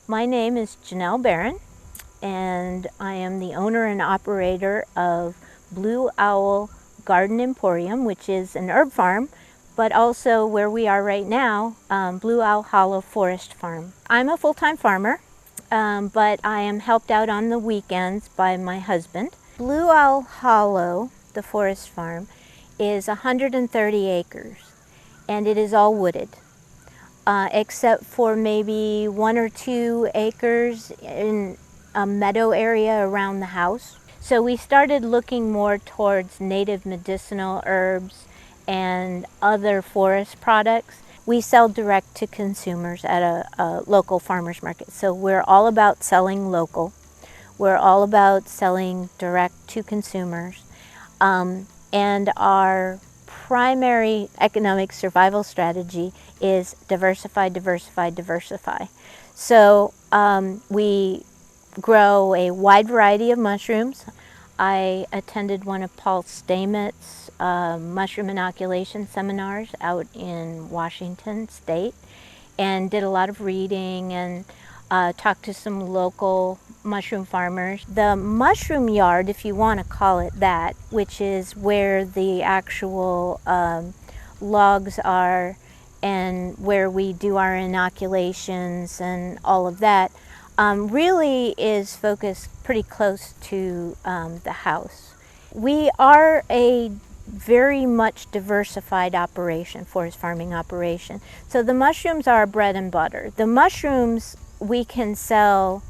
My name is Janell Baran, and I am the owner and operator of Blue Owl Garden Emporium, which is an herb farm, but also where we are right now, Blue Owl Hollow Forest Farm. I'm a full-time farmer, but I am helped out on the weekends by my husband. Blue Owl Hollow, the forest farm, is 130 acres, and it is all wooded. Except for maybe 1 or 2 acres in a meadow area around the house. So we started looking more towards native medicinal herbs and other forest products. We sell direct to consumers at a local farmers market. So we're all about selling local. We're all about selling direct to consumers. And our primary economic survival strategy is diversify, diversify, diversify. So we grow a wide variety of mushrooms. I attended one of Paul Stamets' mushroom inoculation seminars out in Washington State and did a lot of reading and talked to some local mushroom farmers. The mushroom yard, if you want to call it that, which is where the actual logs are and where we do our inoculations and all of that, really is focused pretty close to the house. We are a very much diversified operation, forest farming operation. So the mushrooms are bread and butter. The mushrooms, we can sell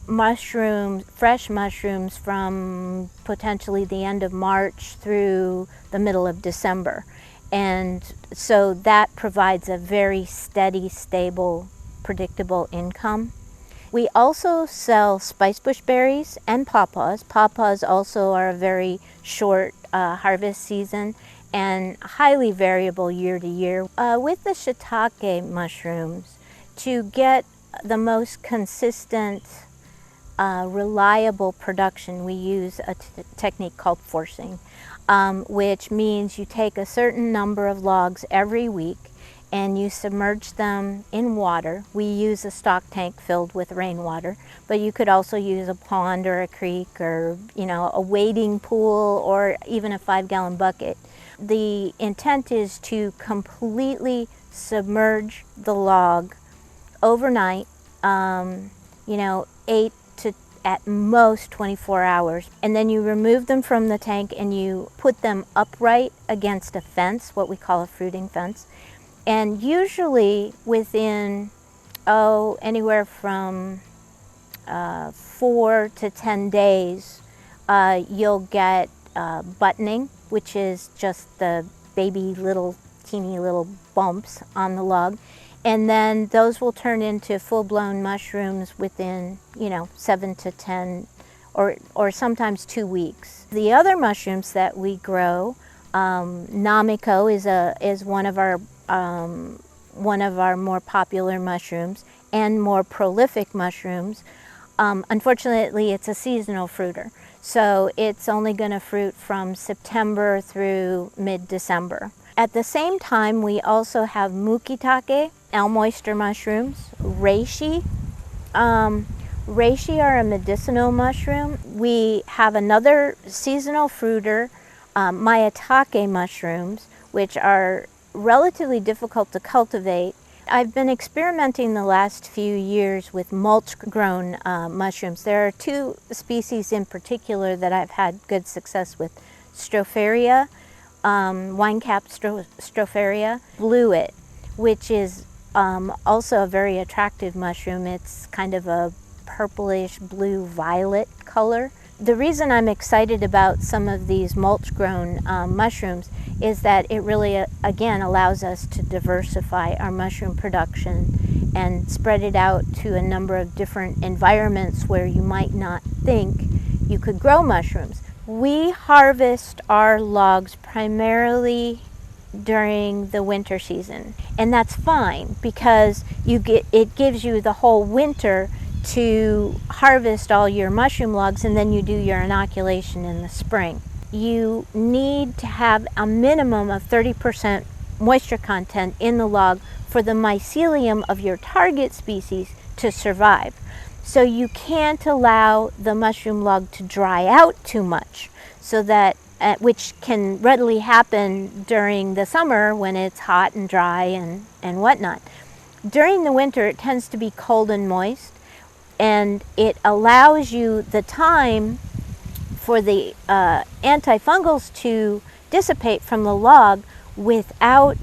fresh mushrooms from potentially the end of March through the middle of December. And so that provides a very steady, stable, predictable income. We also sell spicebush berries and pawpaws. Pawpaws also are a very short harvest season and highly variable year to year. With the shiitake mushrooms, to get the most consistent, reliable production, we use a technique called forcing, which means you take a certain number of logs every week and you submerge them in water. We use a stock tank filled with rainwater, but you could also use a pond or a creek or, a wading pool or even a 5-gallon bucket. The intent is to completely submerge the log overnight, 8 to at most 24 hours. And then you remove them from the tank and you put them upright against a fence, what we call a fruiting fence. And usually within, anywhere from 4 to 10 days, you'll get buttoning, which is just the teeny little bumps on the log. And then those will turn into full-blown mushrooms within, 7 to 10 or sometimes 2 weeks. The other mushrooms that we grow, Namiko is one of our more popular mushrooms and more prolific mushrooms. Unfortunately, it's a seasonal fruiter, so it's only going to fruit from September through mid-December. At the same time, we also have mukitake, elm oyster mushrooms, reishi. Reishi are a medicinal mushroom. We have another seasonal fruiter, maitake mushrooms, which are relatively difficult to cultivate. I've been experimenting the last few years with mulch-grown mushrooms. There are 2 species in particular that I've had good success with: Stropharia, winecap Stropharia, bluet, which is also a very attractive mushroom. It's kind of a purplish blue-violet color. The reason I'm excited about some of these mulch-grown mushrooms is that it really, again, allows us to diversify our mushroom production and spread it out to a number of different environments where you might not think you could grow mushrooms. We harvest our logs primarily during the winter season, and that's fine because it gives you the whole winter to harvest all your mushroom logs, and then you do your inoculation in the spring. You need to have a minimum of 30% moisture content in the log for the mycelium of your target species to survive. So you can't allow the mushroom log to dry out too much, so that which can readily happen during the summer when it's hot and dry and whatnot. During the winter, it tends to be cold and moist, and it allows you the time for the antifungals to dissipate from the log without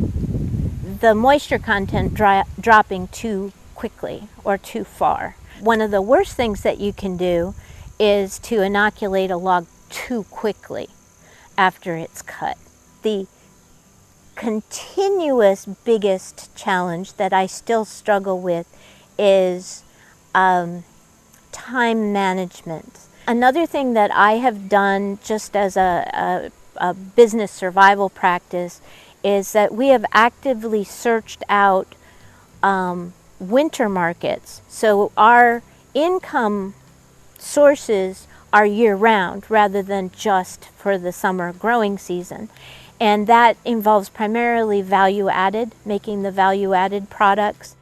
the moisture content dropping too quickly or too far. One of the worst things that you can do is to inoculate a log too quickly after it's cut. The continuous biggest challenge that I still struggle with is time management. Another thing that I have done just as a business survival practice is that we have actively searched out winter markets. So our income sources are year-round rather than just for the summer growing season. And that involves primarily value-added, making the value-added products.